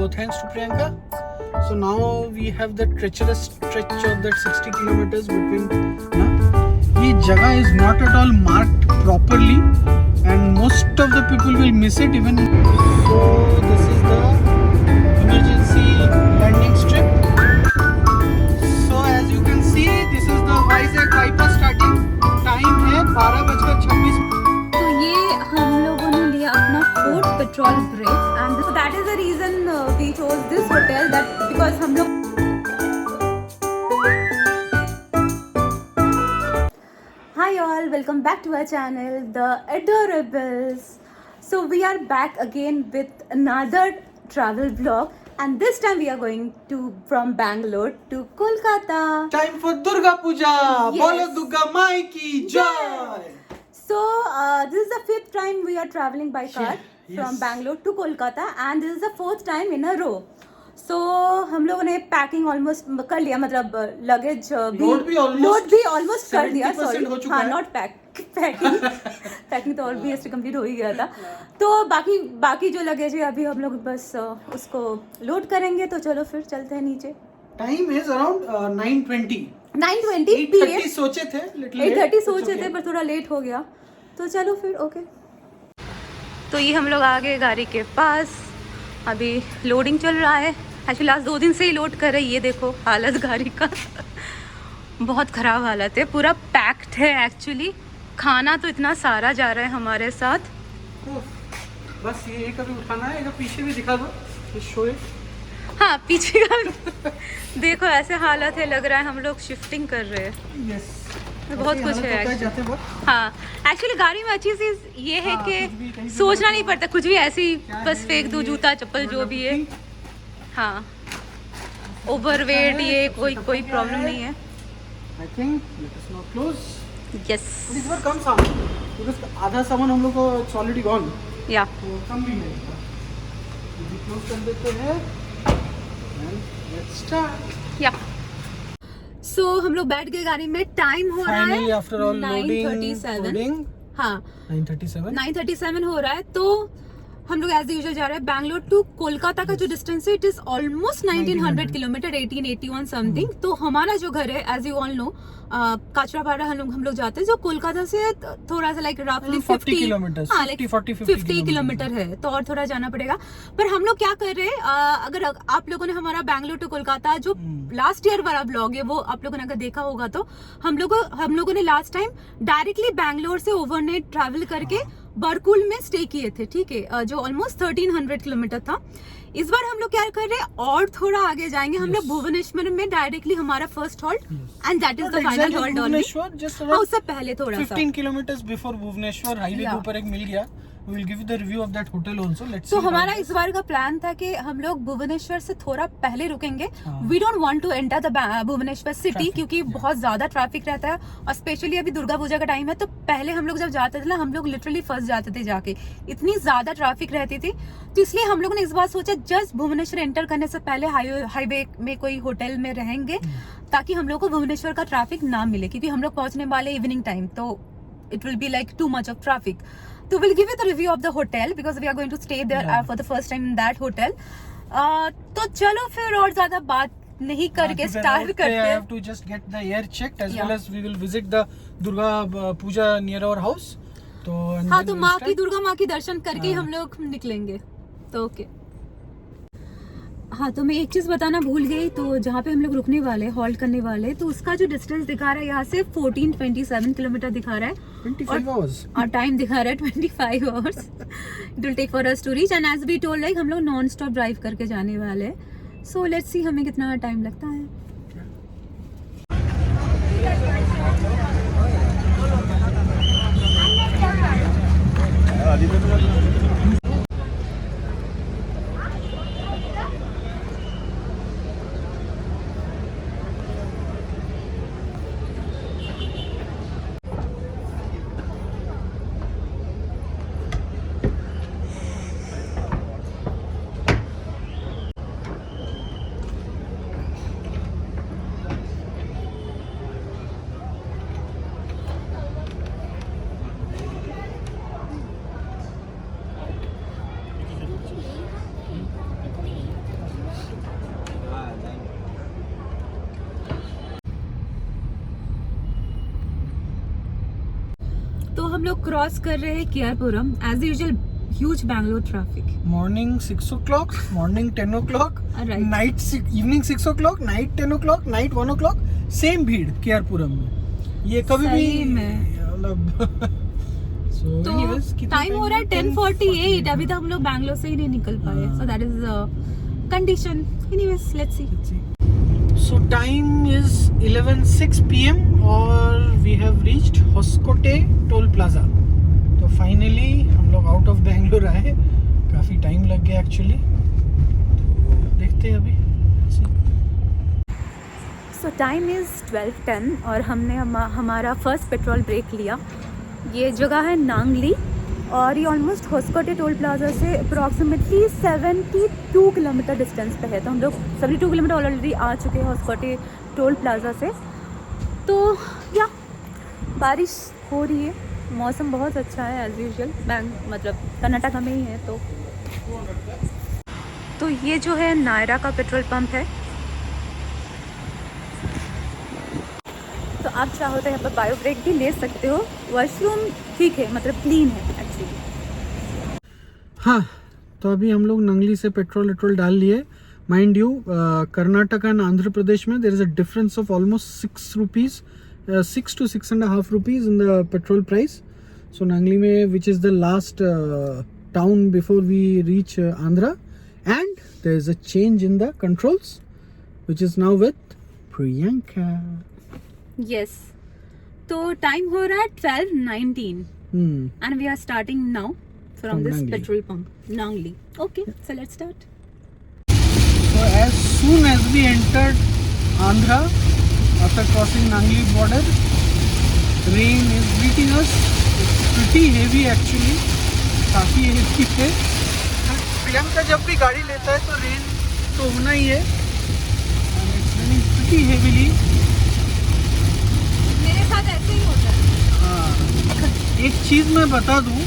no thanks to Priyanka. So now we have the treacherous stretch of that 60 kilometers between. ये जगह is not at all marked properly, and most of the people will miss it even. So this is the emergency landing strip. So as you can see, this is the Vizag bypass starting. Time है 12:26. तो ये हम लोगों ने लिया अपना 4th petrol break, and so that is the reason we chose this hotel, that because हम लोग Hi all, welcome back to our channel, The Adorables. So we are back again with another travel vlog, and this time we are going to from Bangalore to Kolkata. Time for Durga Puja. Yes. Bolo Durga Mai ki jai. So this is the 5th time we are traveling by car from Bangalore to Kolkata, and this is the 4th time in a row. So हम लोगों ने packing almost कर लिया, मतलब luggage load भी almost कर दिया. Sorry, हाँ, नॉट पैकिंग तो ऑलमोस्ट कंप्लीट हो ही गया था. तो बाकी जो लगेज है अभी हम लोग बस उसको लोड करेंगे. तो चलो फिर चलते हैं नीचे. Time is around 9:20. 8:30 सोचे थे, 8:30 सोचे थे, पर थोड़ा लेट हो गया. तो चलो फिर ओके. तो ये हम लोग आ गए गाड़ी के पास. अभी लोडिंग चल रहा है. एक्चुअली लास्ट 2 दिन से ही लोड कर रहे. ये देखो हालत गाड़ी का बहुत ख़राब हालत है. पूरा पैक्ड है. एक्चुअली खाना तो इतना सारा जा रहा है हमारे साथ. बस ये एक अभी उठाना है. एक पीछे भी दिखा दो, शो इट. हाँ, पीछे का देखो ऐसे हालत है. लग रहा है हम लोग शिफ्टिंग कर रहे हैं. यस, बहुत कुछ है. हाँ, एक्चुअली गाड़ी में अच्छी चीज़ ये है कि सोचना नहीं पड़ता कुछ भी. ऐसे ही बस फेंक दो, जूता चप्पल जो भी है. हाँ, ओवरवेट ये कोई प्रॉब्लम नहीं है. I think let us now close. Yes, इस बार कम सामान, बिकॉज़ आधा सामान हम लोग को ऑलरेडी गॉन. या तो कम भी नहीं था. ये क्लोज कर देते हैं एंड लेट्स स्टार्ट. या सो हम लोग बैठ गए गाड़ी में. टाइम हो रहा है आफ्टर ऑल 9:37. हाँ, 9:37 हो रहा है. तो हम लोग एज यूजुअल जा रहे हैं. बैंगलोर टू कोलकाता का जो डिस्टेंस है it is almost 1900 kilometre, 1881 something. तो हमारा जो घर है एज यू ऑल नो काचरापाड़ा हम लोग जाते हैं, जो कोलकाता से थोड़ा सा लाइक रफली 50 किलोमीटर है. तो और थोड़ा जाना पड़ेगा. पर हम लोग क्या कर रहे हैं, अगर आप लोगों ने हमारा बैंगलोर टू कोलकाता जो लास्ट ईयर वाला ब्लॉग है वो आप लोगों ने अगर देखा होगा, तो हम लोगों ने लास्ट टाइम डायरेक्टली बैंगलोर से ओवरनाइट ट्रैवल करके बरकुल में स्टे किए थे. ठीक है, जो ऑलमोस्ट 1300 किलोमीटर था. इस बार हम लोग क्या कर रहे हैं, और थोड़ा आगे जाएंगे. हम लोग भुवनेश्वर में डायरेक्टली हमारा first halt, and that is the final halt. उससे पहले थोड़ा 15 किलोमीटर बिफोर भुवनेश्वर हाईवे के ऊपर एक मिल गया. We will give you the review of that hotel also. Let's see. तो हमारा इस बार का प्लान था कि हम लोग भुवनेश्वर से थोड़ा पहले रुकेंगे. We don't want to enter the Bhubaneswar city, क्योंकि बहुत ज्यादा ट्रैफिक रहता है. और स्पेशली अभी दुर्गा पूजा का टाइम है, तो पहले हम लोग जब जाते थे ना, हम लोग लिटरली फंस जाते थे जाके. इतनी ज्यादा ट्रैफिक रहती थी. तो इसलिए हम लोगों ने इस बार सोचा जस्ट भुवनेश्वर एंटर करने से पहले हाईवे में कोई होटल में रहेंगे, ताकि हम लोग को भुवनेश्वर का ट्रैफिक ना मिले. क्योंकि हम लोग पहुंचने वाले इवनिंग टाइम, तो it will be like too much of traffic. So we'll give you the review of the hotel because we are going to stay there for the first time in that hotel. तो चलो फिर और ज्यादा बात नहीं करके start करते हैं. I have to just get the air checked as well as we will visit the Durga Puja near our house. तो हाँ, तो दुर्गा माँ की दर्शन करके हम लोग निकलेंगे. तो ओके. हाँ, तो मैं एक चीज बताना भूल गई. तो जहाँ पे हम लोग रुकने वाले, हॉल्ट करने वाले, तो उसका जो डिस्टेंस दिखा रहा है यहाँ से 1427 किलोमीटर दिखा रहा है. 25 hours. और टाइम दिखा रहा है 25 hours. It will take for us to reach, and as we told, like हम लोग नॉन स्टॉप ड्राइव करके जाने वाले हैं. So let's see हमें कितना टाइम लगता है. हम लोग क्रॉस कर रहे हैं KR Puram, as usual huge Bangalore traffic. Morning 6 o'clock, morning 10 o'clock, Right. Night evening 6 o'clock, night 10 o'clock, night 1 o'clock, same भीड़ केआरपुरम में। ये कभी भी सही में। मतलब so तो anyways, कितना टाइम हो रहा है 10:48, अभी तक हम लोग बैंगलोर से ही नहीं निकल पाए, हाँ। So that is condition. Anyways let's see. So time is 11:06 p.m. और we have reached Hoskote Toll Plaza. तो फाइनली हम लोग आउट ऑफ बैंगलोर आए, काफ़ी टाइम लग गया एक्चुअली, तो देखते हैं अभी। सो टाइम इज़ 12:10 और हमने हमारा फर्स्ट पेट्रोल ब्रेक लिया। ये जगह है नांगली और ये ऑलमोस्ट होस्कोटे टोल प्लाजा से अप्रॉक्सीमेटली 72 किलोमीटर डिस्टेंस पे है। तो हम लोग 72 किलोमीटर ऑलरेडी आ चुके हैं होस्कोटे टोल प्लाजा से। तो या बारिश हो रही है, मौसम बहुत अच्छा है एज यूजुअल, मतलब कर्नाटका में ही है। तो ये जो है नायरा का पेट्रोल पंप है। तो आप चाहो तो यहाँ पर बायो ब्रेक भी ले सकते हो। वॉशरूम ठीक है, मतलब क्लीन है एक्चुअली। हाँ, तो अभी हम लोग नंगली से पेट्रोल डाल लिए। Mind you, Karnataka and Andhra Pradesh में there is a difference of almost 6 rupees, 6 to 6.5 rupees in the petrol price. So Nangli में, which is the last town before we reach Andhra, and there is a change in the controls, which is now with Priyanka. Yes, तो time हो रहा है 12:19 and we are starting now from this Nangli. Petrol pump Nangli. Okay, so let's start. So as soon as we entered Andhra, after crossing Nangli border, rain is greeting us. It's pretty heavy actually, काफ़ी heavy है। प्रियंका जब भी गाड़ी लेता है तो rain तो होना ही है, and it's raining pretty heavily. मेरे साथ ऐसे ही होता है। हाँ, एक चीज़ मैं बता दूँ,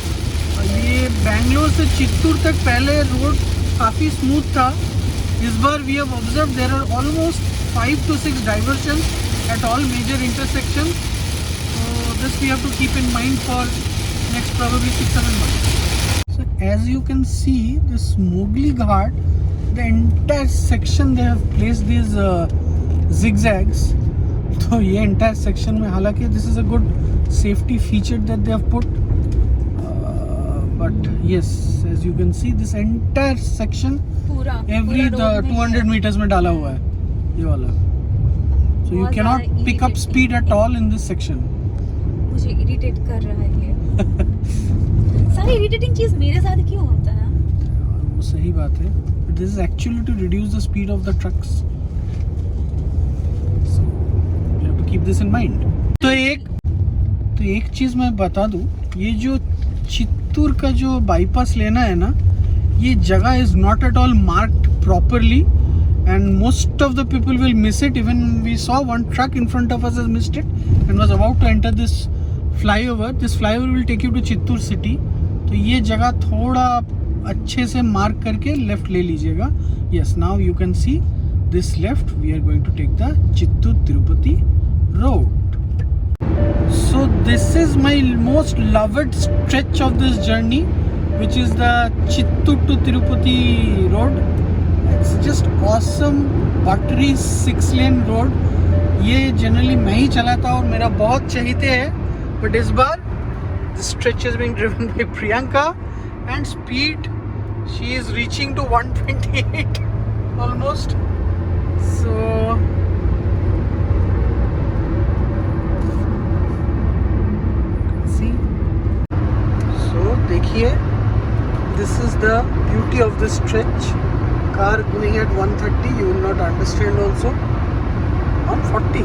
ये बैंगलोर से चित्तूर तक पहले रोड काफ़ी स्मूथ था। इस बार we have observe there are almost 5 to 6 diversions at all major intersections. So this we have to keep in mind for next probably 6-7 months. So as you can see, this Mowgli Ghat, the entire section they have placed these zigzags. तो ये entire section में, हालांकि this is a good safety feature that they have put, but yes, as you can see, this entire section पूरा every पूरा road में 200 है। meters में डाला हुआ है ये वाला, so you बहुत cannot ज़्यादा pick up speed at all in this section. मुझे इरिटेट कर रहा है ये। सारी इरिटेटिंग चीज मेरे साथ क्यों होता है? वो सही बात है, but this is actually to reduce the speed of the trucks, so you have to keep this in mind. तो एक चीज मैं बता दूं, ये जो चित्तूर का जो बाईपास लेना है ना, ये जगह is not at all marked properly and most of the people will miss it. Even we saw one truck in front of us has missed it and was about to enter this flyover. This flyover will take you to Chittoor city. तो ये जगह थोड़ा अच्छे से mark करके left ले लीजिएगा। Yes, now you can see this left. We are going to take the Chittoor Tirupati road. So this is my most loved stretch of this journey, which is the Chittoor to Tirupati road. It's just awesome, buttery 6-lane road. ये generally मैं ही चलाता और मेरा बहुत चहीते है, but इस बार this stretch is being driven by Priyanka and speed she is reaching to 128 almost. So see, so देखिए, this is the beauty of this stretch. Car going at 130, you will not understand also. 140.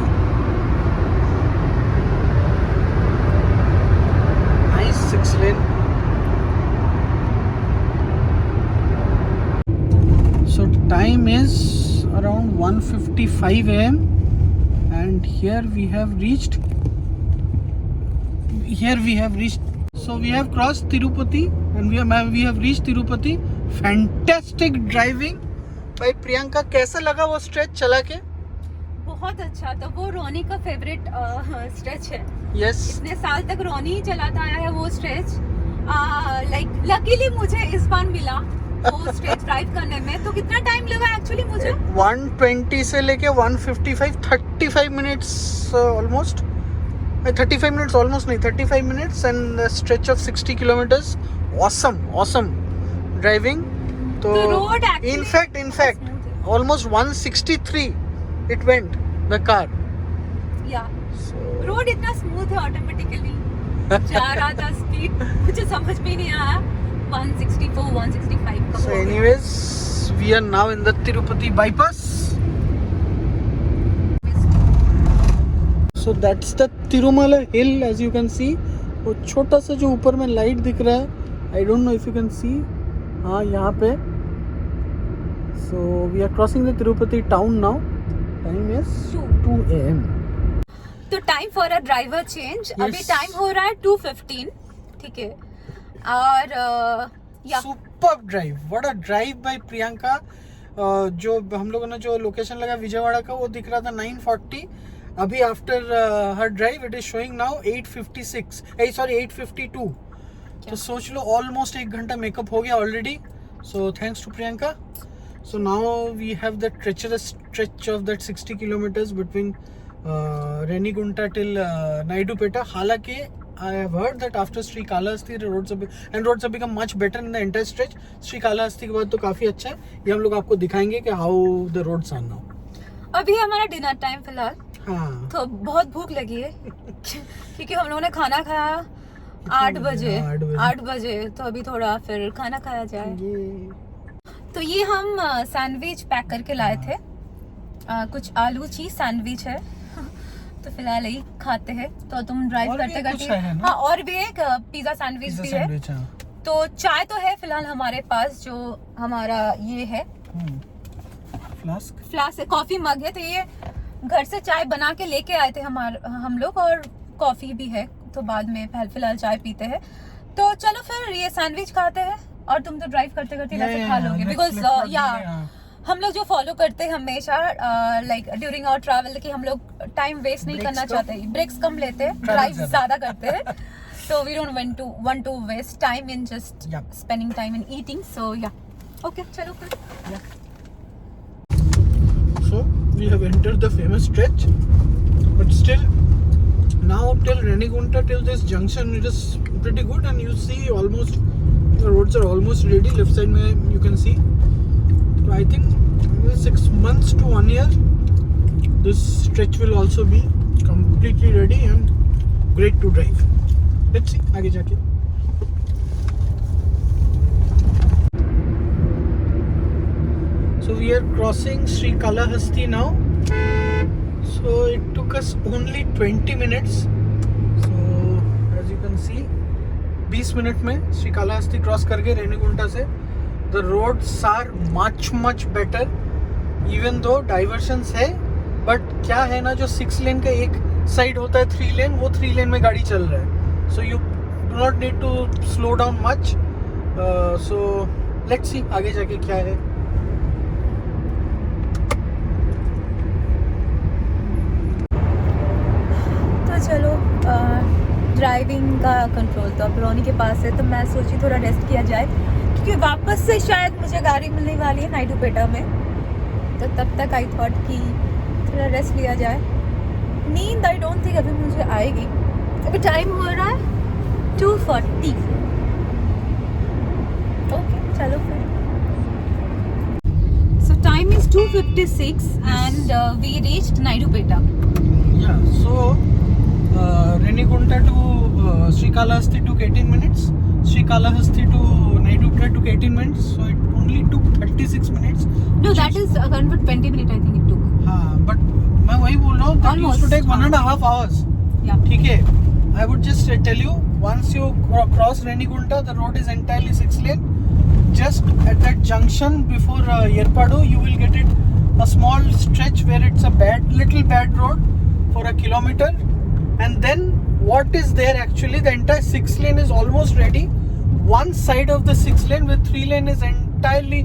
Nice 6-lane. So time is around 1:55 a.m. and here we have reached. So we have crossed Tirupati and we have reached Tirupati. Fantastic driving by Priyanka. कैसा लगा वो stretch चला के? बहुत अच्छा। तो वो रोनी का फेवरेट स्ट्रेच है। यस, इतने साल तक रोनी ही चलाता आया है वो स्ट्रेच। लाइक लकीली मुझे इस बार मिला वो स्ट्रेच ड्राइव करने में। तो कितना टाइम लगा एक्चुअली मुझे? 120 से लेके 155, 35 मिनट्स ऑलमोस्ट। 35 मिनट्स ऑलमोस्ट नहीं, 35 minutes and stretch of 60 kilometres. Awesome driving. तो The road actually in fact almost 163 it went the car. या रोड इतना स्मूथ है, ऑटोमेटिकली जा रहा था। स्पीड मुझे समझ में नहीं आया, 164 165 का। So anyways, we are now in the Tirupati bypass. So that's the Tirumala hill as you can see. वो छोटा सा जो ऊपर में लाइट दिख रहा है, I don't know if you can see. हाँ, यहाँ पे। So we are crossing the Tirupati town now. Time is 2 AM. तो time for a driver change. अभी टाइम हो रहा है 2:15, ठीक है। और या superb drive, what a drive bye Priyanka. जो हम लोगों ने जो लोकेशन लगा विजयवाड़ा का, वो दिख रहा था 9:40। अभी after her drive it is showing now 8:56, 8:52। तो सोच लो ऑलमोस्ट 1 घंटा मेकअप हो गया already. So thanks to Priyanka. So now we have the treacherous stretch of that 60 kilometers between Renigunta till Naidupeta. हालांकि I have heard that after Srikalahasti the roads have become much better in the entire stretch. Srikalahasti के बाद तो काफी अच्छा है। ये हम लोग आपको दिखाएंगे कि how the roads are now. अभी हमारा डिनर टाइम फिलहाल। हाँ, तो बहुत भूख लगी है क्योंकि हम लोगों ने खाना खाया 8 बजे। 8 बजे तो अभी थोड़ा फिर खाना खाया जाए। तो ये हम सैंडविच पैक करके लाए थे। कुछ आलू चीज सैंडविच है तो फिलहाल यही खाते हैं। तो तुम ड्राइव करते करते। हाँ, और भी एक पिज्जा सैंडविच भी है। तो चाय तो है फिलहाल हमारे पास, जो हमारा ये है फ्लास्क है, कॉफी मग है। तो ये घर से चाय बना के लेके आए थे हम लोग, और कॉफी भी है। तो बाद में फिलहाल चाय पीते हैं। तो चलो फिर ये सैंडविच खाते हैं, और तुम तो ड्राइव करते करते वैसे खा लोगे। बिकॉज हम लोग जो फॉलो करते हैं हमेशा लाइक ड्यूरिंग आवर ट्रैवल कि हम लोग टाइम वेस्ट नहीं करना चाहते, ब्रेक्स कम लेते हैं, ड्राइव ज्यादा करते हैं। तो we don't want to waste time in just spending time in eating. So yeah okay, चलो फिर। So we have entered the famous stretch, but still now till Renigunta, till this junction, it is pretty good, and you see almost the roads are almost ready. Left side mein you can see. So I think 6 months to 1 year this stretch will also be completely ready and great to drive. Let's see आगे जाके। So we are crossing Srikalahasti now. So it took us only 20 minutes. So as you can see, 20 minute में Srikalahasti cross करके रेनीगुंटा से the roads are much better, even though diversions है, but क्या है ना, जो 6 लेन का एक साइड होता है 3 लेन, वो 3 लेन में गाड़ी चल रहा है। So you do not need to slow down much. So let's see आगे जाके क्या है। चलो ड्राइविंग का कंट्रोल तो अब रोनी के पास है। तो मैं सोची थोड़ा रेस्ट किया जाए, क्योंकि वापस से शायद मुझे गाड़ी मिलने वाली है नाइडुपेटा में। तो तब तक आई थॉट कि थोड़ा रेस्ट लिया जाए। नींद आई डोंट थिंक अभी मुझे आएगी। अभी टाइम हो रहा है 2:40। ओके चलो फिर। So time is 2:56 and we reached Naidupeta. Yeah, so Renigunta to Srikalahasti took 18 minutes. Srikalahasti to Naidupeta took 18 minutes. So it only took 36 minutes. No, that is around 20 minutes I think it took. हाँ, but मैं वही बोल रहा हूँ that used to take 1.5 hours. Yeah. ठीक है. I would just tell you, once you cross Renigunta, the road is entirely 6 lane. Just at that junction before Yerpadu, you will get it a small stretch where it's a little bad road for a kilometer. And then what is there actually, the entire 6 lane is almost ready. One side of the 6 lane with 3 lane is entirely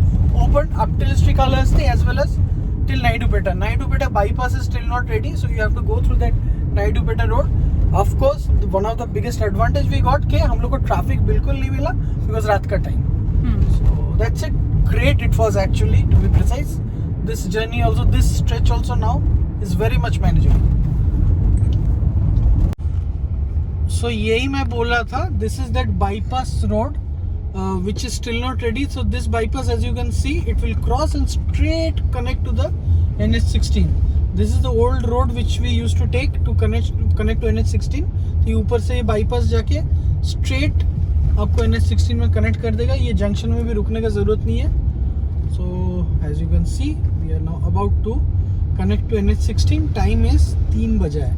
open up till Srikalahasti as well as till Naidupeta. Naidupeta bypass is still not ready, so you have to go through that Naidupeta road. Of course, one of the biggest advantage we got के हम लोग को traffic बिल्कुल नहीं मिला because रात का time. So that's it. Great it was actually, to be precise. This journey also, this stretch also now is very much manageable. So यही मैं बोल रहा था. This is that bypass road. Which is still not ready. So this bypass, as you can see, it will cross and straight connect to the NH16. This is the old road which we used to take to connect to NH16. तो ऊपर से ये bypass जाके straight आपको NH16 में connect कर देगा. ये junction में भी रुकने का ज़रूरत नहीं है. So as you can see, we are now about to connect to NH16. Time is 3 बजा है.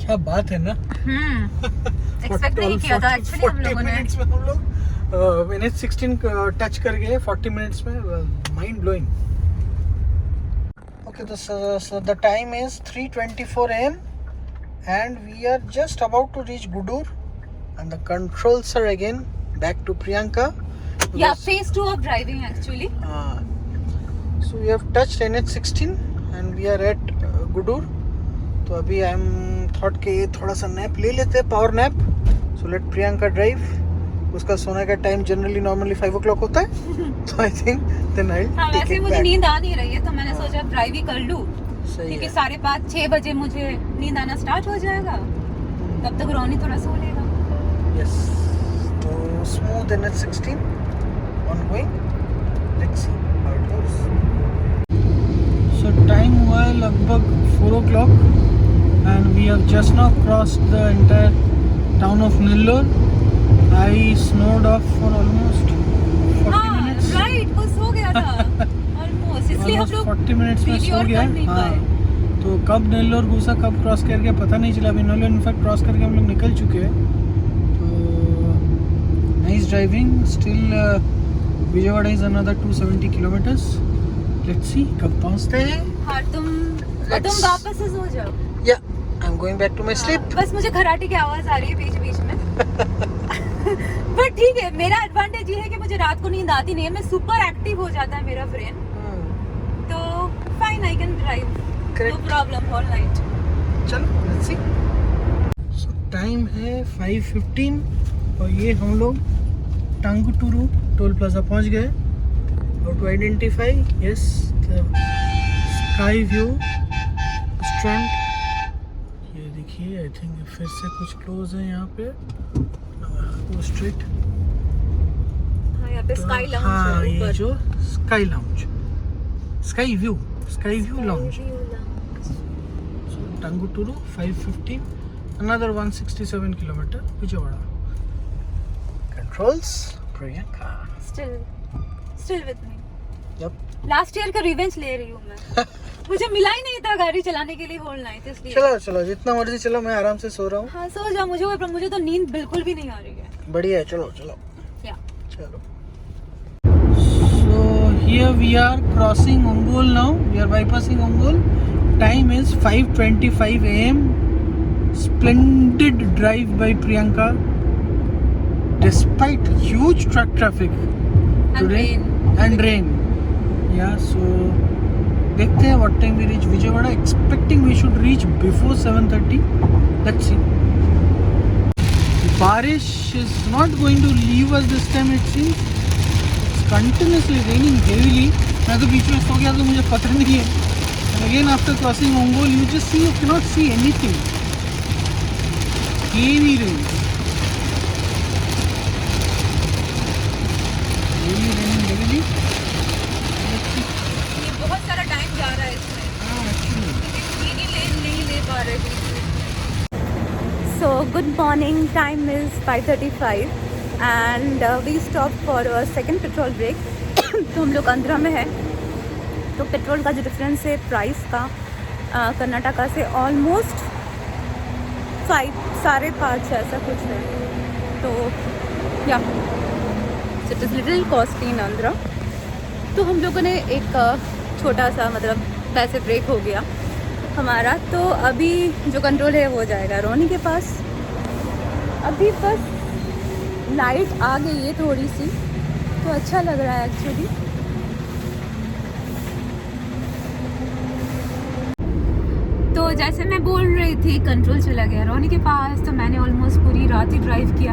क्या बात है ना? एक्सपेक्ट नहीं किया था एक्चुअली हम लोगों ने. मिनट्स में हम लोग NH16 टच कर गए 40 मिनट्स में. Mind blowing. Okay, so the time is 3:24 AM and we are just about to reach Gudur and the controls are again back to Priyanka. Yeah, phase 2 of driving actually. So we have touched NH16 and we are at Gudur. तो अभी I am thought के थोड़ा सा nap ले लेते हैं, power nap. So let Priyanka drive. उसका सोने का टाइम जनरली नॉर्मली 5 o'clock होता है. तो आई थिंक देन आई हाँ, वैसे मुझे नींद आ नहीं रही है तो मैंने सोचा ड्राइव ही कर लूं क्योंकि 5:30-6 बजे मुझे नींद आना स्टार्ट हो जाएगा. तब तक रोनी थोड़ा सो लेगा. यस. तो smooth NH16 ongoing. Let's see how it goes. So time हुआ है लगभग 4 o'clock and we have just now crossed the entire town of Nellore. I snowed off for almost 40 minutes. Right, वो सो गया था ऑलमोस्ट. इसलिए हम लोग 40 मिनट्स में सो गया. हाँ, तो कब नेल्लोर घुसा कब क्रॉस कर गया पता नहीं चला. अभी नेल्लोर इनफैक्ट क्रॉस करके हम लोग निकल चुके हैं. तो nice driving. Still Vijayawada is another 270 kilometers. Let's see कब पहुंचते हैं. हाँ, तुम वापस से सो जाओ. या I am going back to my sleep. बस मुझे खराटे की आवाज आ रही है बीच बीच में. बट ठीक है, मेरा एडवांटेज ये है कि मुझे रात को नींद आती नहीं है. मैं सुपर एक्टिव हो जाता है मेरा ब्रेन. तो fine, I can drive, no problem all night. चलो लेट्स सी. सो टाइम है 5:15 और ये हम लोग टांगुटूरू टोल प्लाजा पहुंच गए. How to identify? Yes, sky view restaurant. ये देखिए, आई थिंक फिर से कुछ क्लोज है यहाँ पे. वो स्ट्रीट. हाँ, यहाँ पे स्काई लाउंज है. हाँ, ये ऊपर जो sky lounge, sky view lounge. So Tanguturu 5:15, another 167 kilometer Vijayawada. Controls Priyanka. Still with me. Yep. Last year का रिवेंज ले रही हूँ मैं. मुझे मिला ही नहीं था गाड़ी चलाने के लिए होल नाइट, इसलिए. चलो जितना मर्जी चलो, मैं आराम से सो रहा हूँ. हाँ, सो जा. मुझे तो नींद बिल्कुल भी नहीं आ रही है. बढ़िया है. चलो या चलो. So here we are crossing Ongole now. We are bypassing Ongole. Time is 5:25 AM. Splendid drive by Priyanka. Despite huge truck traffic today and rain. Yeah, so देखते हैं what time we reach Vijayawada. Expecting we should reach before 7:30. Let's see. बारिश is not going to leave us this time it seems. It's continuously raining heavily. मैं तो बीच में सो गया तो मुझे पता नहीं है. And again after crossing Ongole, you just see, you cannot see anything. Heavy rain. Heavily. ये बहुत सारा टाइम जा रहा है इसमें. नहीं ले पा रहे. So good morning. Time is 5:35 and we stopped for a second petrol break. तो हम लोग आंध्रा में है. तो पेट्रोल का जो डिफरेंस है प्राइस का कर्नाटका से ऑलमोस्ट 5.5 ऐसा कुछ है. तो या इट इज़ लिटिल कॉस्टली इन आंध्रा. तो हम लोगों ने एक छोटा सा मतलब वैसे ब्रेक हो गया हमारा. तो अभी जो कंट्रोल है वो जाएगा रोनी के पास. अभी बस लाइट आ गई है थोड़ी सी तो अच्छा लग रहा है एक्चुअली. तो जैसे मैं बोल रही थी कंट्रोल चला गया रोनी के पास, तो मैंने ऑलमोस्ट पूरी रात ही ड्राइव किया।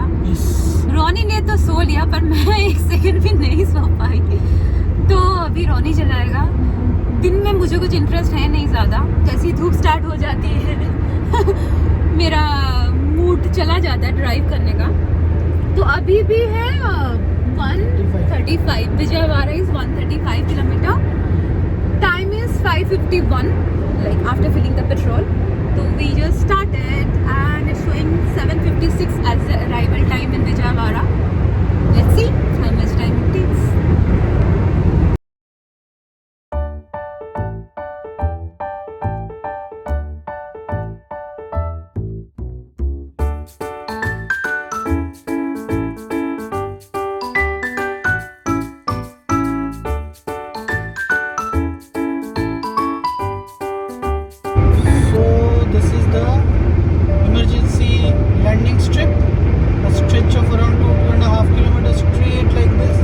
रोनी ने तो सो लिया पर मैं एक सेकंड भी नहीं सो पाई। तो अभी रोनी चलाएगा। दिन में मुझे कुछ इंटरेस्ट है नहीं ज़्यादा, जैसी धूप स्टार्ट हो जाती है मेरा मूड चला जाता है ड्राइव करने का। तो अभी भी है 135, Vijayawada is 135 kilometre. Time is 5:51 like after filling the petrol. So we just started and it's showing 7:56 as the arrival time in Vijayawada. Let's see how much time it takes. Landing strip, a stretch of around 2.5 kilometers straight like this,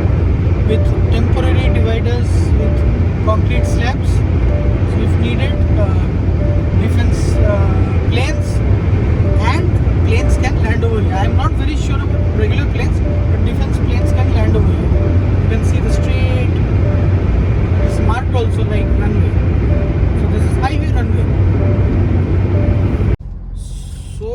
with temporary dividers with concrete slabs. So if needed, defense planes and planes can land over here. I am not very sure about regular planes, but defense planes can land over here. You can see the straight. It's marked also like runway. So this is highway runway. So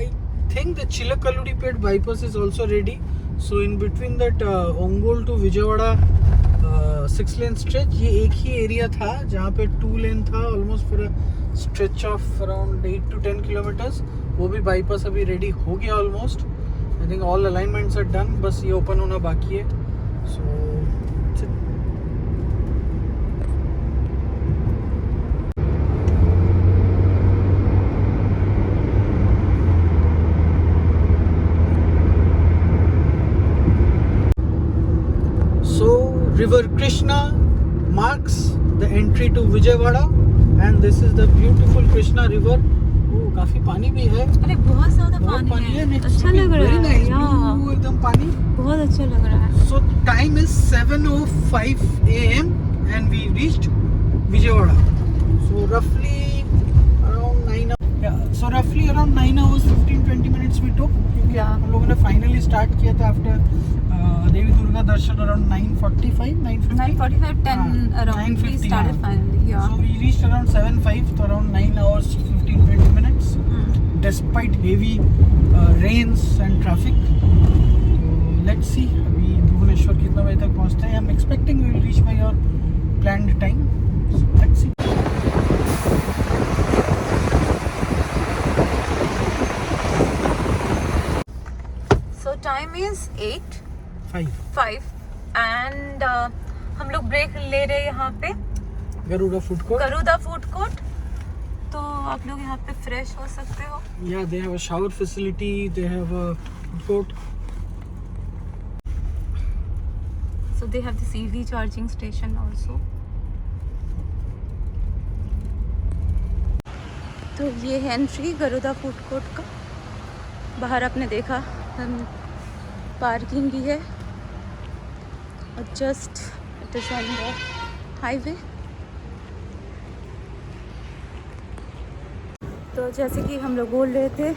I think the Chilakaludipet bypass is also ready. So in between that Ongole to Vijayawada 6-lane stretch, ये एक ही area था जहाँ पे 2 लेन था almost for a stretch of around 8 to 10 kilometers. वो भी bypass अभी ready हो गया almost. I think all alignments are done. बस ये open होना बाकी है. So that's it. River Krishna marks the entry to Vijayawada, and this is the beautiful Krishna river. Oh, काफी पानी भी है। अरे बहुत ज़्यादा पानी है। अच्छा लग रहा है यार। एकदम पानी बहुत अच्छा लग रहा है। So time is 7:05 a.m. and we reached Vijayawada. So roughly around 9 hours. Yeah, so roughly around 9 hours 15-20 minutes we took. क्योंकि हम लोगों ने finally start किया था after Devi Durga Darshan around 9:45, 9:45, 10 around. We started finally. Yeah. So we reached around 7:05, so around 9 hours 15-20 minutes. Despite heavy rains and traffic. So let's see अभी भुवनेश्वर कितना बजे तक पहुँचते हैं. I'm expecting we will reach by your planned time. So let's see. So time is 8:05 and हम लोग break ले रहे हैं यहाँ पे गरुड़ा फूड कोर्ट. तो आप लोग यहाँ पे फ्रेश हो सकते हो. Yeah, they have a shower facility. They have a food court. So they have this EV charging station also. तो ये है एंट्री गरुड़ा फूड कोर्ट का. बाहर आपने देखा पार्किंग भी है और just it is on the highway. तो जैसे कि हम लोग बोल रहे थे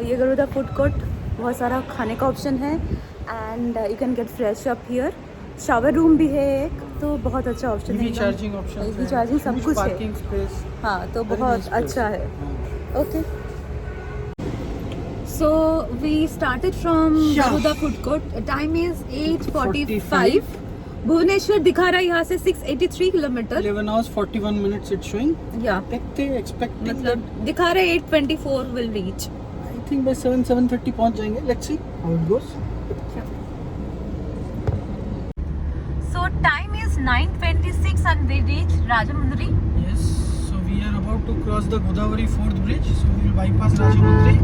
ये गरुड़ा फूड कोर्ट बहुत सारा खाने का ऑप्शन है and you can get fresh up here. Shower room भी है एक, तो बहुत अच्छा ऑप्शन है. EV चार्जिंग सब कुछ है. हाँ, तो बहुत अच्छा है. Okay, so we started from Garuda food court. Time is 8:45. Bhubaneswar दिखा रहा है यहाँ से 683 kilometre. 11 hours 41 minutes it's showing. Yeah. Expecting मतलब दिखा रहा है 8:24 will reach. I think by 7:30 पहुँच जाएंगे. Let's see how it goes. So time is 9:26 and we reach Rajamundry. Yes. So we are about to cross the Godavari 4th bridge. So we will bypass Rajamundry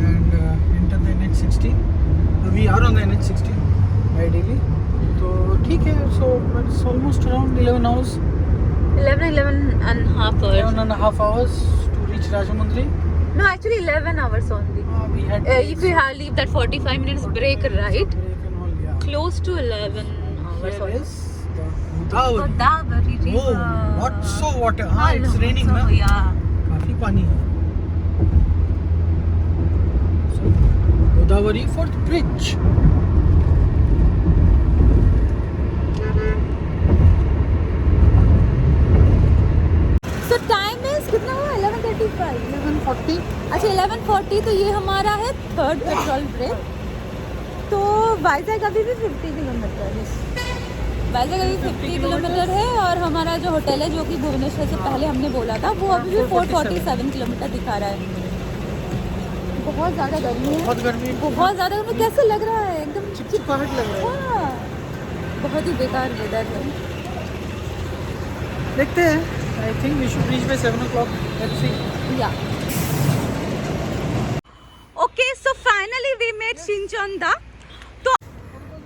and enter the NH16. We are on the NH16 ideally. तो ठीक है. So it's almost around 11 hours. 11 and a half hours. 11 and a half hours to reach Rajamundry. No, actually 11 hours only. We had if we have leave that 45 minutes break, right? break and all, yeah. Close to 11 hours. Here is the Godavari. Godavari river. Oh, what so water? हाँ, it's raining so, ना. Yeah. काफी पानी है। Godavari fourth bridge. So time is कितना हुआ? 11:35। 11:40। अच्छा 11:40। तो ये हमारा है थर्ड पेट्रोल ब्रेक। तो वाइजैग अभी भी 50 किलोमीटर है। वाइजैग अभी 50 किलोमीटर है और हमारा जो होटल है जो कि भुवनेश्वर से पहले हमने बोला था वो अभी भी 447 किलोमीटर दिखा रहा है। बहुत ज़्यादा गर्मी है, बहुत गर्मी, बहुत ज़्यादा गर्मी। कैसे लग रहा है? एकदम चिपचिपाहट लग रहा है। हाँ, बहुत ही बेकार वेदर है। देखते हैं। I think we should reach by 7 o'clock। Let's see. Yeah okay, so finally we made शिनचोंदा।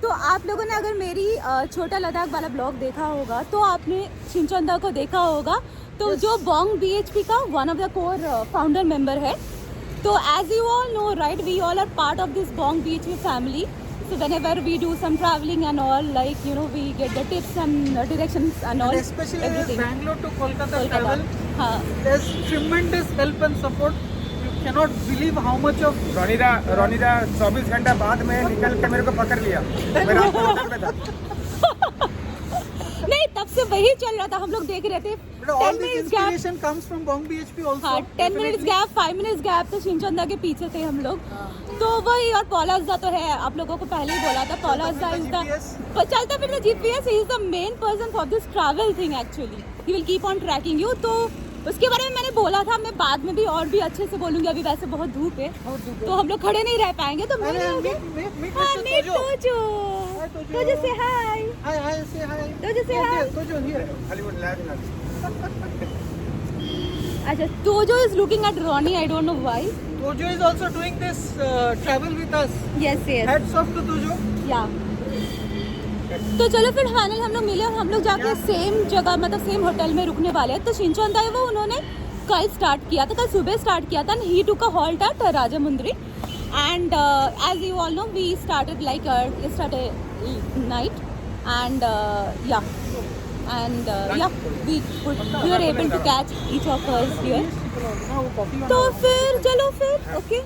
तो आप लोगों ने अगर मेरी छोटा लद्दाख वाला ब्लॉग देखा होगा तो आपने शिनचोंदा को देखा होगा। तो जो बोंग BHP का one of the core founder member है। तो as you all know right, we all are part of this Bong BHP family. So whenever we do some traveling and all, like you know, we get the tips and directions and all. And especially everything. Bangalore to Kolkata travel, हाँ. there's tremendous help and support. You cannot believe how much of रोनिदा 24 घंटा बाद में निकल के मेरे को पकड़ लिया। मैं रात को होटल में था। नहीं, तब से वही चल रहा था, हम लोग देख रहे थे। But all 10 this minutes gap. inspiration comes from Bong BHP also. हाँ, 10 मिनट्स गैप, 5 मिनट्स गैप तो शिनचोंदा के पीछे थे हम लोग। तो वही, और पॉलाज़दा तो है, आप लोगों को पहले ही बोला था, पॉलाज़दा इज द चलता फिरता GPS, he is the main person for this travel thing actually. He will keep on tracking you. तो उसके बारे में मैंने बोला था, मैं बाद में भी और भी अच्छे से बोलूंगी। अभी वैसे बहुत धूप है तो हम लोग खड़े नहीं रह पाएंगे। तो मैंने तोजो से हाय। Hi, say hi. Tojo, say hi. Tojo here. Hollywood lab अच्छा, Tojo is looking at Ronnie, I don't know why. Tojo is also doing this travel with us. Yes yes Hats off to Tojo. या। तो चलो फिर final हम लोग मिले और हम लोग जाके सेम जगह, मतलब सेम होटल में रुकने वाले हैं। तो शिनचोंदा है वो उन्होंने कल स्टार्ट किया था, कल सुबह स्टार्ट किया था। He took a halt at Rajahmundry and as you all know we started like night and yeah we were able to catch each of us here. तो फिर चलो फिर ओके।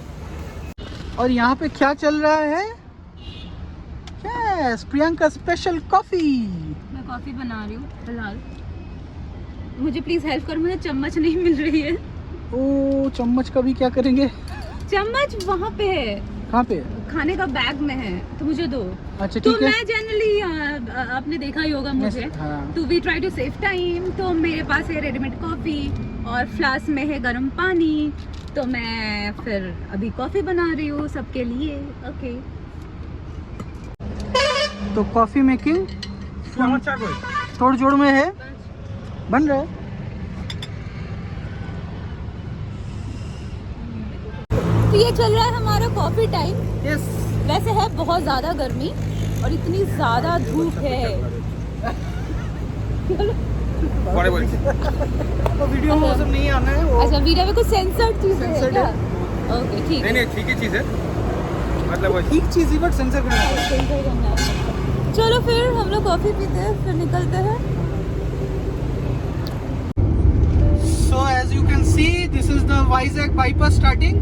और यहाँ पे क्या चल रहा है? Yes, Priyanka special coffee. मैं कॉफी बना रही हूँ फिलहाल। मुझे प्लीज हेल्प करो, मुझे चम्मच नहीं मिल रही है। ओ, चम्मच का भी क्या करेंगे? चम्मच वहाँ पे है, कहाँ पे? खाने का बैग में है, तो मुझे दो। अच्छा तो ठीक है। मैं जनरली आपने देखा ही होगा मुझे, हाँ। तो we try to save time. तो मेरे पास है रेडीमेड कॉफी और फ्लास्क में है गर्म पानी। तो मैं फिर अभी कॉफी बना रही हूँ सबके लिए। ओके, तो कॉफी मेकिंग तोड़ जोड़ में है, बन रहा है। तो ये चल रहा है हमारा कॉफी टाइम। यस। वैसे है बहुत ज़्यादा गर्मी और इतनी ज़्यादा धूप है। बड़े बड़े तो वीडियो में वो सब नहीं आना है वो। अच्छा, वीडियो में कुछ सेंसर्ड चीज़ें है Censored क्या? है। ओके ठीक है। नहीं ठीक ही चीज़ है, मतलब वो ठीक चीज ही बट सेंसर करना पड़ेगा। सेंसर करना है। चलो फिर हम लोग कॉफ़ी पीते हैं, फिर निकलते हैं। So as you can see, this is the Vizag bypass starting.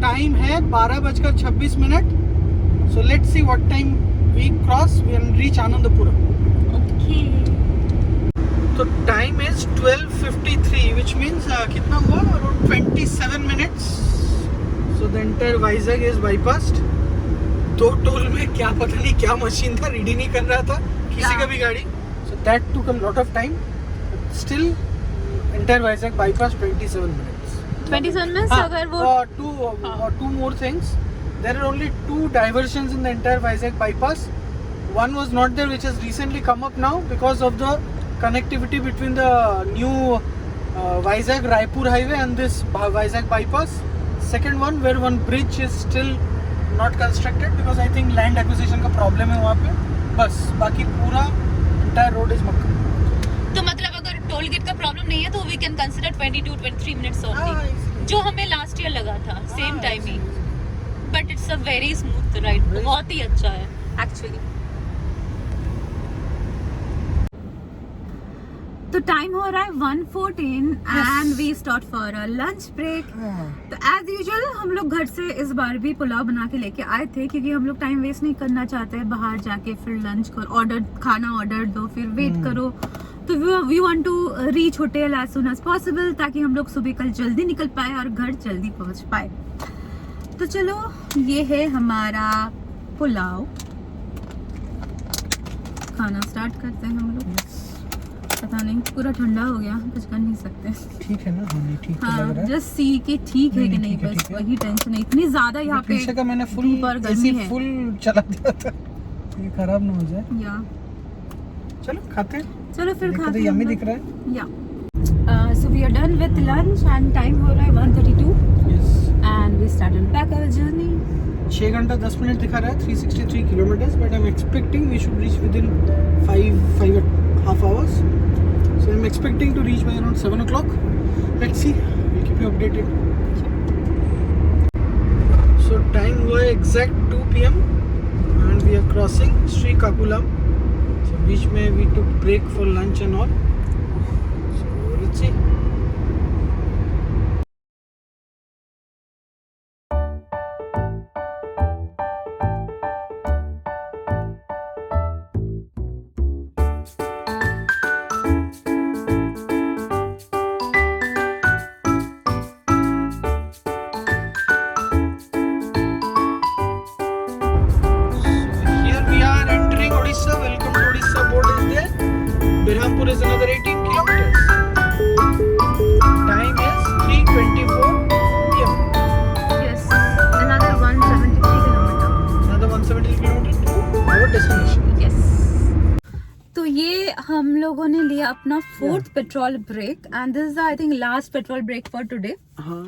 Time है 12:26. So let's see what time we cross. We will reach Anandapuram. Okay, तो टाइम इज 12:53 which means कितना हुआ? Around 27 minutes. So the entire Vizag is bypassed. दो toll में क्या पता नहीं क्या मशीन था, रीड ही नहीं कर रहा था किसी का भी गाड़ी. So that took a lot of time. But still entire Vizag bypass 27 minutes. 27 minutes अगर वो two more things. There are only 2 diversions in the entire Vizag bypass. One was not there, which has recently come up now because of the connectivity between the new Vizag Raipur highway and this Vizag bypass. Second one, where one bridge is still not constructed because I think land acquisition का problem है वहाँ पे. बस बाकी पूरा entire road is मक्का. तो मतलब अगर टोल गेट का प्रॉब्लम नहीं है तो we can consider 22-23 minutes only, जो हमें लास्ट ईयर लगा था सेम टाइम ही. But it's a very smooth ride, बहुत ही अच्छा है एक्चुअली. तो टाइम हो रहा है 1:14 and we start for a lunch break. तो एज यूजुअल हम लोग घर से इस बार भी पुलाव बना के लेके आए थे, क्योंकि हम लोग टाइम वेस्ट नहीं करना चाहते बाहर जाके फिर लंच को खाना ऑर्डर दो फिर वेट करो। तो we want to reach hotel as soon as possible, ताकि हम लोग सुबह कल जल्दी निकल पाए और घर जल्दी पहुंच पाए। तो चलो ये है हमारा पुलाव, खाना स्टार्ट करते हैं हम लोग। पता नहीं पूरा ठंडा हो गया, कुछ कर नहीं सकते। ठीक है ना? हाँ, नहीं ठीक तो लग हाँ, रहा है। जस्ट सी के ठीक है कि नहीं, ठीक है, बस ठीक है। वही टेंशन है। इतनी ज्यादा यहाँ पे पीछे का मैंने फुल धूप और गर्मी है। फुल चला दिया था, ये खराब ना हो जाए। या चलो खाते हैं। चलो फिर देखो खाते तो हैं यम्मी हम दिख रहा है। लोग। या so we are done with lunch and time हो रहा है 1:32 yes, and we started back our journey. 6 घंटा 10 मिनट दिखा रहा है, 363 kilometres, but I am expecting we should reach within 5.5 hours. So I'm expecting to reach by around 7 o'clock. Let's see, we'll keep you updated. So time was exact 2 p.m. and we are crossing Srikakulam. So beach mein we took break for lunch and all. So let's see. Berhampur is another 18 kilometers. Time is 3:24 p.m. Yes, another 173 kilometer. Another 170 kilometers to our destination. Yes. तो ये हम लोगों ने लिया अपना 4th petrol break and this is I think last petrol break for today. हाँ.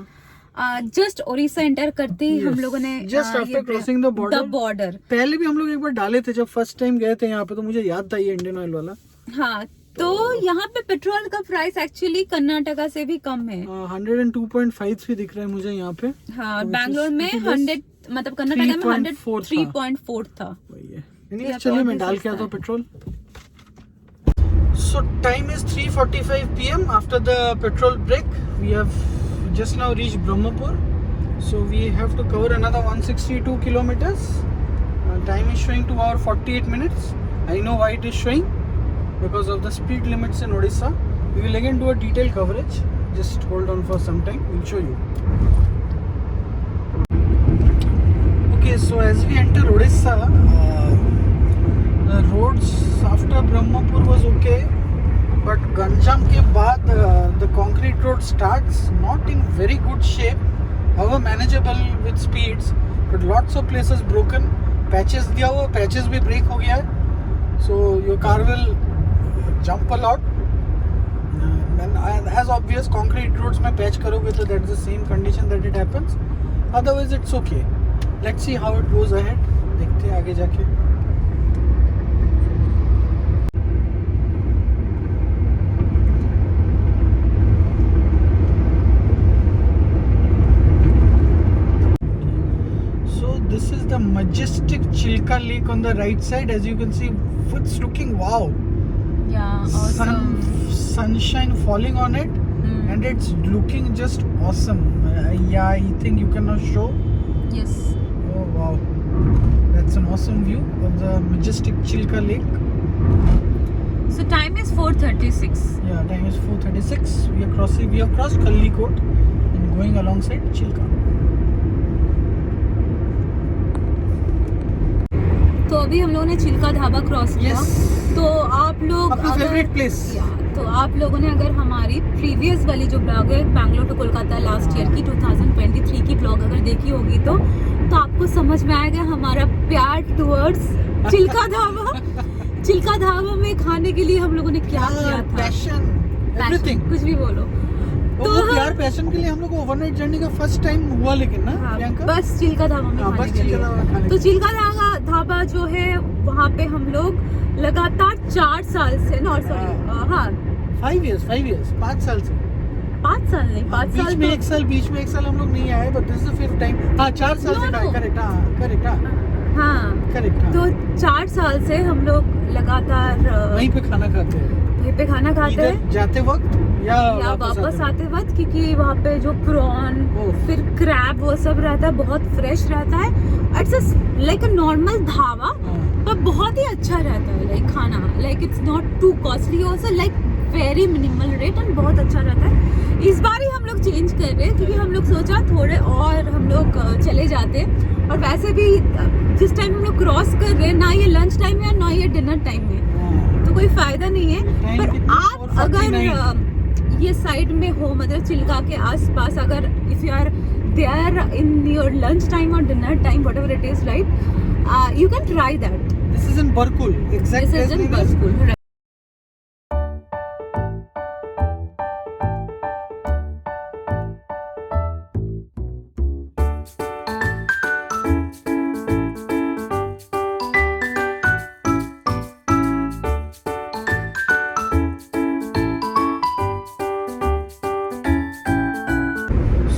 Just Odisha enter करते ही हम लोगों ने Just after crossing the border. पहले भी हम लोग एक बार डाले थे जब फर्स्ट टाइम गए थे यहाँ पे, तो मुझे याद था ये इंडियन ऑयल वाला। हाँ, तो यहाँ पे पेट्रोल का प्राइस एक्चुअली कर्नाटका से भी कम है। 102.53 दिख रहा है मुझे यहाँ पे। हाँ, Which बैंगलोर is में pretty less. 100 मतलब कर्नाटका में 103.4 था। वही है। Yeah, चलिए मैं always डाल के आता हूँ सस्ता petrol. So time is 3:45 p.m. After the petrol break, we have just now reached Brahmapur. So we have to cover another 162 kilometers. Time is showing 2 hours 48 minutes. I know why it is showing, because of the speed limits in Odisha. We will again do a detailed coverage. Just hold on for some time. We'll show you. Okay, so as we enter Odisha, the roads after Brahmapur was okay, but Ganjam के बाद the concrete road starts not in very good shape. However, manageable with speeds, but lots of places broken. Patches दिया हुआ, patches भी break हो गया है. So your car will jump a lot. And as obvious, concrete roads में patch करोगे तो that's the same condition that it happens. Otherwise, it's okay. Let's see how it goes ahead. देखते हैं आगे जाके. This is the majestic Chilka Lake on the right side. As you can see, it's looking wow. Yeah, awesome. Sunshine falling on it, and it's looking just awesome. Yeah, I think you can now show. Yes. Oh wow, that's an awesome view of the majestic Chilka Lake. So time is 4:36. Yeah, time is 4:36. We have crossed Kallikot and going alongside Chilka. तो अभी हम लोगों ने Chilka dhaba cross किया। Yes. तो आप लोग अपना favorite place. तो आप लोगों ने अगर हमारी प्रीवियस वाली जो ब्लॉग है Bangalore to Kolkata last year की 2023 की ब्लॉग अगर देखी होगी तो आपको समझ में आएगा हमारा प्यार टुवर्ड्स चिल्का ढाबा। चिल्का ढाबा में खाने के लिए हम लोगों ने क्या किया था। Passion, everything. कुछ भी बोलो। तो वो प्यार पैशन के लिए हम लोग को ओवरनाइट जर्नी का फर्स्ट टाइम हुआ, लेकिन ना प्रियंका? बस चिल्का ढाबा में खाने के लिए। तो चिल्का ढाबा जो है वहाँ पे हम लोग लगातार 4 साल से 5 years 5 साल से 5 साल नहीं 5 साल बीच में एक साल हम लोग नहीं आए, but this is the 5th time. हाँ 4 साल से करेक्ट। हाँ करेक्ट। तो 4 साल से हम लोग लगातार वहीं पे खाना खाते हैं, वहीं पे खाना खाते इधर हैं जाते वक्त या वापस आते वक्त, क्योंकि वहाँ पे जो प्रॉन ओह। फिर क्रैब वो सब रहता है, बहुत फ्रेश रहता है। It's like a normal dhaba, पर बहुत ही अच्छा रहता है लाइक खाना, like it's not to costly also, like very minimal rate and बहुत अच्छा रहता है। इस बार ही हम लोग चेंज कर रहे हैं क्योंकि हम लोग सोचा थोड़े और हम लोग चले जाते, और वैसे भी जिस टाइम हम लोग क्रॉस कर रहे हैं ना ये लंच टाइम है ना ये डिनर टाइम है, तो कोई फायदा नहीं है। पर आप अगर ये साइड में हो, मतलब चिल्का के आसपास, अगर if you are there in your lunch time और dinner time whatever it is, right, you can try that. This is in Barkul, exact this is in Barkul.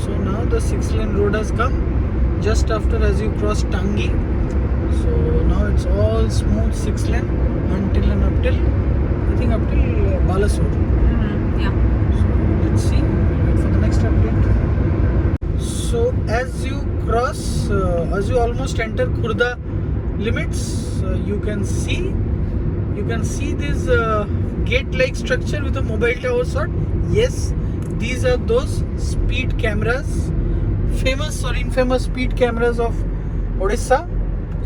So now the 6-lane road has come just after as you cross Tangi. So now it's all smooth 6-lane until and up till, I think up till Balasore. Yeah. So let's see, we'll wait for the next update. So as you cross, as you almost enter Khurda limits, you can see this gate-like structure with a mobile tower sort. Yes, these are those speed cameras, famous or infamous speed cameras of Odisha.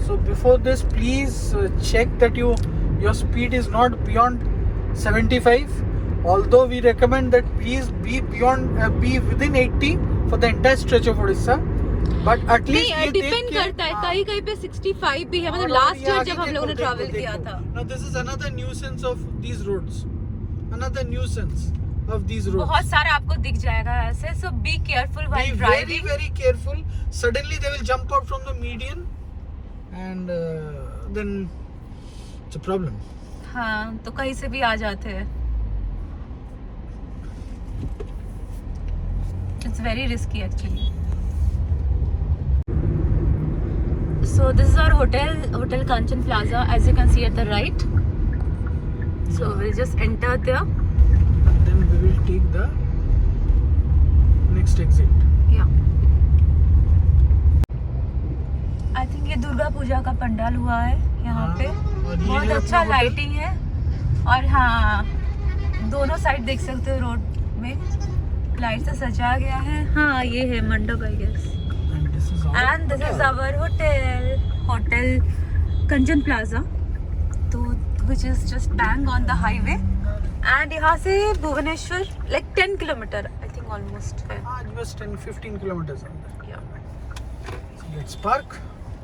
So before this, please check that your speed is not beyond 75. Although we recommend that please be within 80 for the entire stretch of Odisha. But at least नहीं, depend करता है, कहीं कहीं पे 65 भी है, मतलब last year जब हम लोगों ने ट्रैवल किया था। Now this is another nuisance of these roads. Another nuisance of these roads. बहुत सारा आपको दिख जाएगा ऐसे, so be careful while Be driving. very careful. Suddenly they will jump out from the median, and then it's a problem. हाँ, तो कहीं से भी आ जाते हैं। It's very risky actually. So this is our hotel Kanchan Plaza, as you can see at the right. So we'll just enter there. Then we will take the next exit. Yeah. I think ये दुर्गा पूजा का पंडाल हुआ है यहाँ पे, और ये बहुत है अच्छा अपना लाइटिंग है, और हाँ दोनों साइड देख सकते हो रोड में लाइट से सजाया गया है। हाँ ये है मंडप I guess, And this is our and this is our hotel Kanchan Plaza, तो which is just bang on the highway, and यहाँ से Bhubaneswar like 10 kilometre I think almost है। just 10-15 kilometers on there. Yeah. So let's park.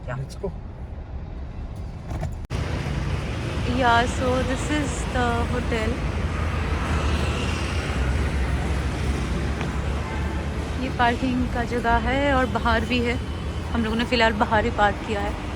Yeah. Let's go. Yeah, so this is the hotel. ये parking का जगह है और बाहर भी है, हम लोगों ने फिलहाल बाहर ही पार्क किया है।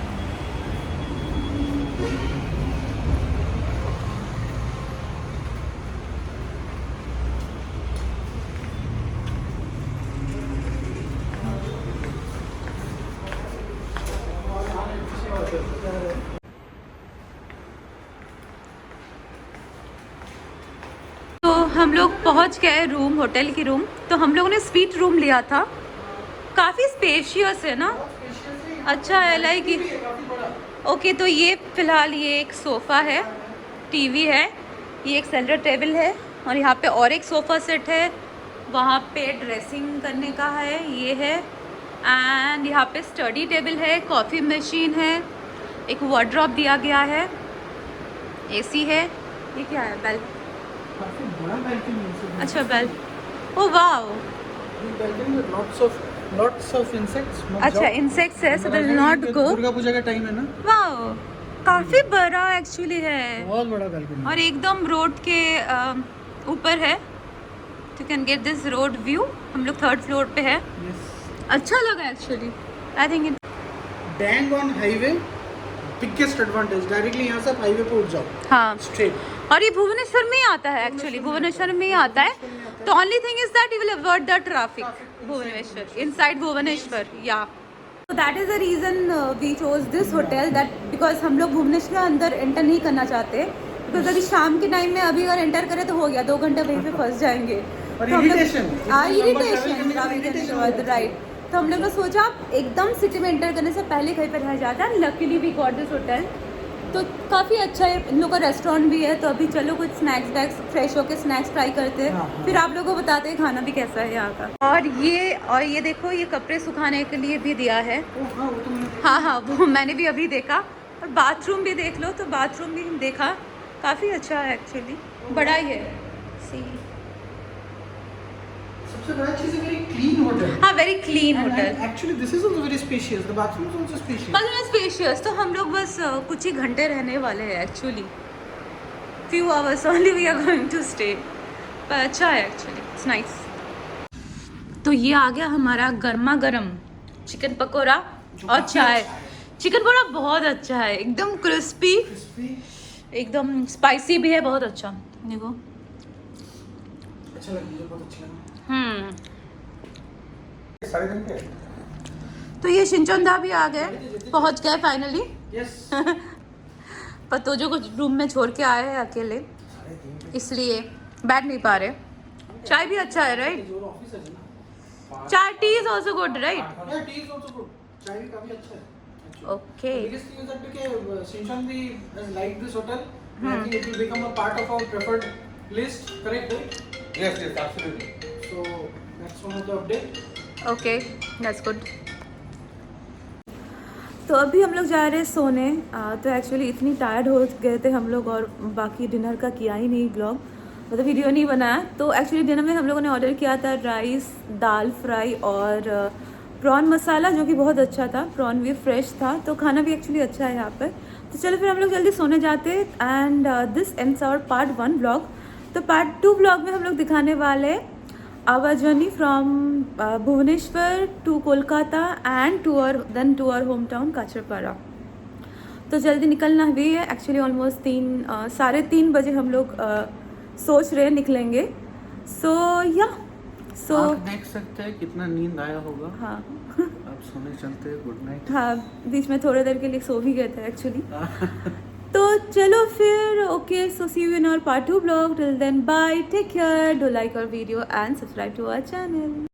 तो हम लोग पहुंच गए रूम, होटल की रूम। तो हम लोगों ने स्वीट रूम लिया था, काफ़ी स्पेशियस है ना, अच्छा है लाइक। ओके, तो ये फ़िलहाल ये एक सोफ़ा है, टीवी है, ये एक सेंटर टेबल है, और यहाँ पे और एक सोफ़ा सेट है, वहाँ पे ड्रेसिंग करने का है ये है, एंड यहाँ पे स्टडी टेबल है, कॉफ़ी मशीन है, एक वार्डरोब दिया गया है, एसी है। ये क्या है? बेल। काफी बड़ा balcony है। अच्छा बेल। Oh wow, balcony with lots of insects. अच्छा इंसेक्ट्स है, सो they'll not go. Durga Puja का टाइम है ना, वाओ, काफी बड़ा एक्चुअली है, बहुत बड़ा balcony। और एकदम रोड के ऊपर है, you can get this road view. हम लोग 3rd फ्लोर पे है। Yes. अच्छा लगा actually, I think it. Dang on highway, biggest advantage. Directly यहाँ से आप हाईवे पे उठ जाओ। हाँ, Straight. और ये भुवनेश्वर में ही आता है एक्चुअली, भुवनेश्वर में ही आता है। तो only thing is that you will avoid the traffic Bhubaneswar, inside Bhubaneswar. या So that is the reason we chose this hotel, that because हम लोग भुवनेश्वर के अंदर एंटर नहीं करना चाहते, because अभी शाम के टाइम में अभी अगर एंटर करें तो हो गया 2 घंटे वहीं पे फंस जाएंगे। और तो हम लोग- irritation, हाँ, इतना लंबा travel irritation, करने के बाद travel करने के irritation बाद, होता है। right। तो हम लोग ने सोचा एकदम सिटी में एंटर करने से पहले कहीं पे रह जाता है। Luckily we got this hotel, तो काफ़ी अच्छा है। इन लोग का रेस्टोरेंट भी है, तो अभी चलो कुछ स्नैक्स बैग्स फ्रेश होके स्नैक्स ट्राई करते हैं, हाँ, हाँ। फिर आप लोगों को बताते हैं खाना भी कैसा है यहाँ का। और ये देखो, ये कपड़े सुखाने के लिए भी दिया है। हाँ, वो तो मैंने हाँ, वो मैंने भी अभी देखा। और बाथरूम भी देख लो, तो बाथरूम भी देखा, काफ़ी अच्छा है एक्चुअली, बड़ा ही है। सी, सबसे बड़ा चीज है वेरी क्लीन होटल। हाँ, very clean hotel. Actually this is also very spacious, the bathroom is also spacious. बस में स्पेशियस, तो हम लोग बस कुछ ही घंटे रहने वाले हैं actually, few hours only we are going to stay, पर अच्छा है एक्चुअली, इट्स नाइस। तो ये आ गया हमारा गर्मा गर्म चिकन पकौड़ा और चाय। चिकन पकौड़ा बहुत अच्छा है, एकदम क्रिस्पी, एकदम स्पाइसी भी है, बहुत अच्छा। देखो, अच्छा लगा, मुझे बहुत अच्छा लगा। साढ़े दिन के तो ये शिनचोंदा भी आ गए, पहुंच गए फाइनली। यस। पर तो जो कुछ रूम में छोड़ के आए हैं अकेले, इसलिए बैठ नहीं पा रहे। चाय भी अच्छा है, राइट? जो ऑफिस है ना, चाय, T is also good, right? या टी इज आल्सो गुड, चाय भी काफी अच्छा है। Okay. Biggest thing is that के Sinchan has liked this hotel. I think it will become a part of our preferred list, correct? Right? Yes, absolutely. So that's one of the update. Okay, that's good. तो अभी हम लोग जा रहे हैं सोने। तो एक्चुअली इतनी टायर्ड हो गए थे हम लोग, और बाकी डिनर का किया ही नहीं ब्लॉग, मतलब वीडियो नहीं बनाया। तो एक्चुअली डिनर में हम लोगों ने ऑर्डर किया था राइस, दाल फ्राई और प्रॉन मसाला, जो कि बहुत अच्छा था। प्रॉन भी फ्रेश था, तो खाना भी एक्चुअली अच्छा है यहाँ पर। तो चलो फिर हम लोग जल्दी सोने जाते। And this ends our part 1 blog. तो पार्ट 2 ब्लॉग में हम लोग दिखाने वाले our journey from Bhubaneswar to Kolkata and to our hometown Kachrapada। तो जल्दी निकलना भी है एक्चुअली, ऑलमोस्ट 3:30 बजे हम लोग सोच रहे हैं निकलेंगे। सो देख सकते हैं कितना नींद आया होगा। हाँ अब सोने चलते हैं, गुड नाइट। हाँ, बीच में थोड़ी देर के लिए सो भी गए थे एक्चुअली। तो चलो फिर, okay, so see you in our part 2 blog. Till then bye, take care, do like our video and subscribe to our channel.